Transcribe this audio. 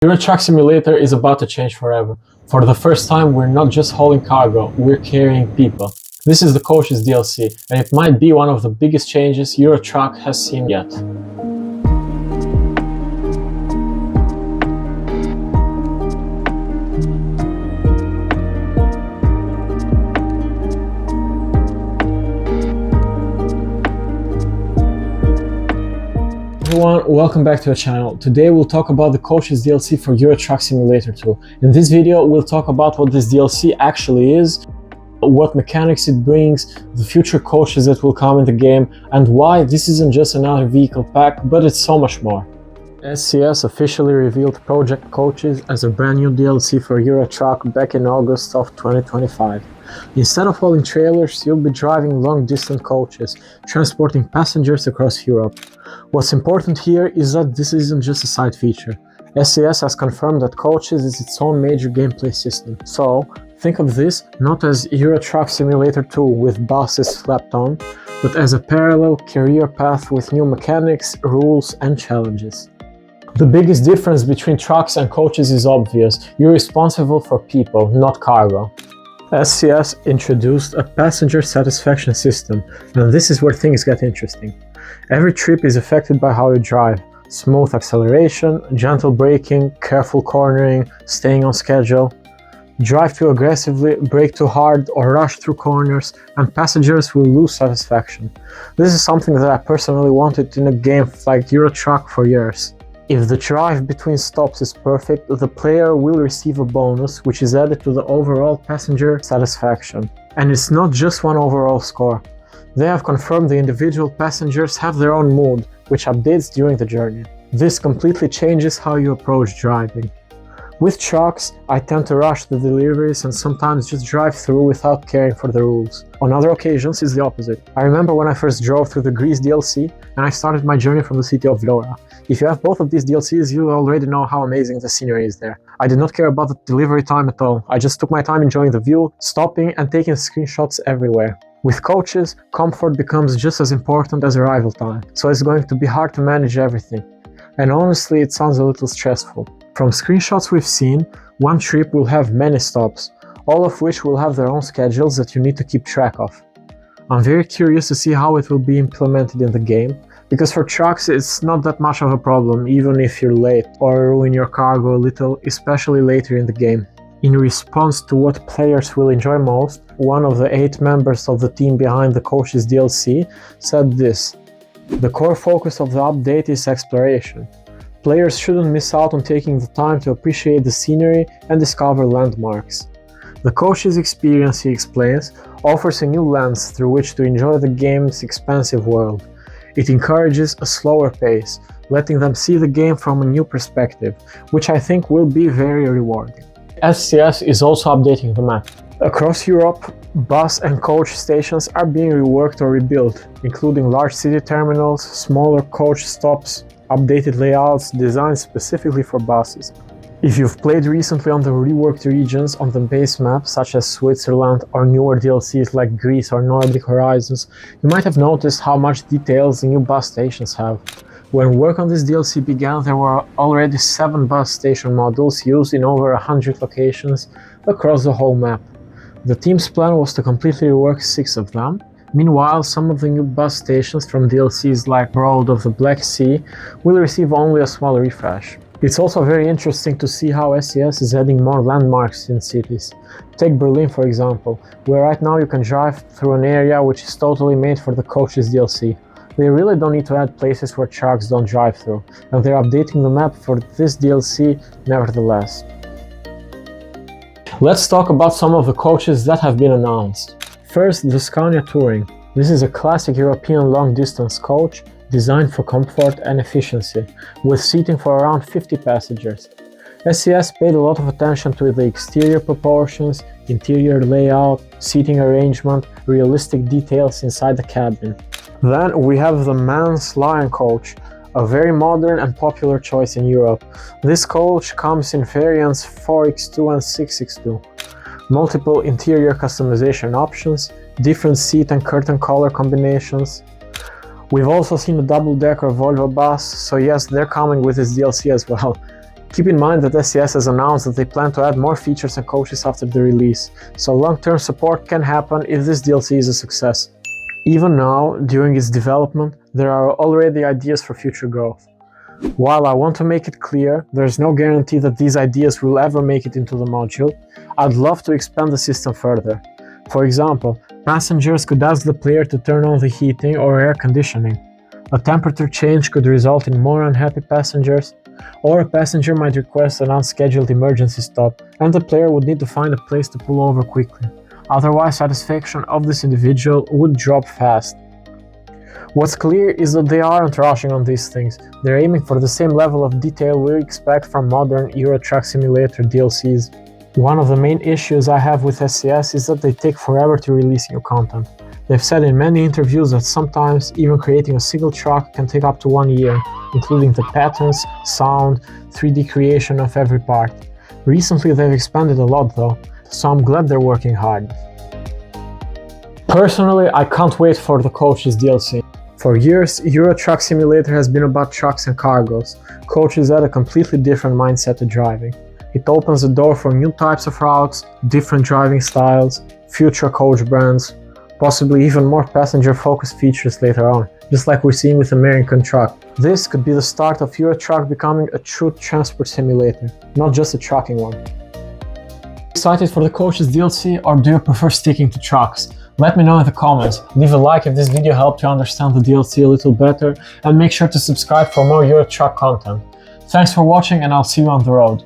Euro Truck Simulator is about to change forever. For the first time, we're not just hauling cargo, we're carrying people. This is the Coaches DLC, and it might be one of the biggest changes Euro Truck has seen yet. Everyone, welcome back to the channel. Today we'll talk about the Coaches DLC for Euro Truck Simulator 2. In this video we'll talk about what this DLC actually is, what mechanics it brings, the future coaches that will come in the game, and why this isn't just another vehicle pack, but it's so much more. SCS officially revealed Project Coaches as a brand new DLC for Euro Truck back in August of 2025. Instead of hauling trailers, you'll be driving long-distance coaches, transporting passengers across Europe. What's important here is that this isn't just a side feature. SCS has confirmed that Coaches is its own major gameplay system. So, think of this not as Euro Truck Simulator 2 with buses slapped on, but as a parallel career path with new mechanics, rules, and challenges. The biggest difference between trucks and coaches is obvious. You're responsible for people, not cargo. SCS introduced a passenger satisfaction system, and this is where things get interesting. Every trip is affected by how you drive. Smooth acceleration, gentle braking, careful cornering, staying on schedule. Drive too aggressively, brake too hard, or rush through corners, and passengers will lose satisfaction. This is something that I personally wanted in a game like Euro Truck for years. If the drive between stops is perfect, the player will receive a bonus which is added to the overall passenger satisfaction. And it's not just one overall score. They have confirmed the individual passengers have their own mood, which updates during the journey. This completely changes how you approach driving. With trucks, I tend to rush the deliveries and sometimes just drive through without caring for the rules. On other occasions, it's the opposite. I remember when I first drove through the Greece DLC and I started my journey from the city of Vlora. If you have both of these DLCs, you already know how amazing the scenery is there. I did not care about the delivery time at all. I just took my time enjoying the view, stopping and taking screenshots everywhere. With coaches, comfort becomes just as important as arrival time, so it's going to be hard to manage everything. And honestly, it sounds a little stressful. From screenshots we've seen, one trip will have many stops, all of which will have their own schedules that you need to keep track of. I'm very curious to see how it will be implemented in the game, because for trucks it's not that much of a problem even if you're late or ruin your cargo a little, especially later in the game. In response to what players will enjoy most, one of the 8 members of the team behind the Coaches DLC said this: "The core focus of the update is exploration. Players shouldn't miss out on taking the time to appreciate the scenery and discover landmarks. The Coaches experience," he explains, "offers a new lens through which to enjoy the game's expansive world. It encourages a slower pace, letting them see the game from a new perspective, which I think will be very rewarding." SCS is also updating the map. Across Europe, bus and coach stations are being reworked or rebuilt, including large city terminals, smaller coach stops, updated layouts designed specifically for buses. If you've played recently on the reworked regions on the base map, such as Switzerland or newer DLCs like Greece or Nordic Horizons, you might have noticed how much details the new bus stations have. When work on this DLC began, there were already 7 bus station modules used in over 100 locations across the whole map. The team's plan was to completely rework 6 of them. Meanwhile, some of the new bus stations from DLCs like Road of the Black Sea will receive only a small refresh. It's also very interesting to see how SCS is adding more landmarks in cities. Take Berlin for example, where right now you can drive through an area which is totally made for the Coaches DLC. They really don't need to add places where trucks don't drive through, and they're updating the map for this DLC nevertheless. Let's talk about some of the coaches that have been announced. First, the Scania Touring. This is a classic European long-distance coach designed for comfort and efficiency, with seating for around 50 passengers. SCS paid a lot of attention to the exterior proportions, interior layout, seating arrangement, realistic details inside the cabin. Then we have the Man's Lion coach, a very modern and popular choice in Europe. This coach comes in variants 4x2 and 6x2. Multiple interior customization options, different seat and curtain color combinations. We've also seen a double-decker Volvo bus, so yes, they're coming with this DLC as well. Keep in mind that SCS has announced that they plan to add more features and coaches after the release, so long-term support can happen if this DLC is a success. Even now, during its development, there are already ideas for future growth. While I want to make it clear, there is no guarantee that these ideas will ever make it into the module, I'd love to expand the system further. For example, passengers could ask the player to turn on the heating or air conditioning. A temperature change could result in more unhappy passengers, or a passenger might request an unscheduled emergency stop, and the player would need to find a place to pull over quickly. Otherwise, satisfaction of this individual would drop fast. What's clear is that they aren't rushing on these things. They're aiming for the same level of detail we expect from modern Euro Truck Simulator DLCs. One of the main issues I have with SCS is that they take forever to release new content. They've said in many interviews that sometimes even creating a single truck can take up to 1 year, including the patterns, sound, 3D creation of every part. Recently they've expanded a lot though, so I'm glad they're working hard. Personally, I can't wait for the Coaches DLC. For years, Euro Truck Simulator has been about trucks and cargos. Coaches add a completely different mindset to driving. It opens the door for new types of routes, different driving styles, future coach brands, possibly even more passenger-focused features later on, just like we're seeing with American Truck. This could be the start of Euro Truck becoming a true transport simulator, not just a trucking one. Excited for the Coaches DLC, or do you prefer sticking to trucks? Let me know in the comments. Leave a like if this video helped you understand the DLC a little better, and make sure to subscribe for more Euro Truck content. Thanks for watching, and I'll see you on the road.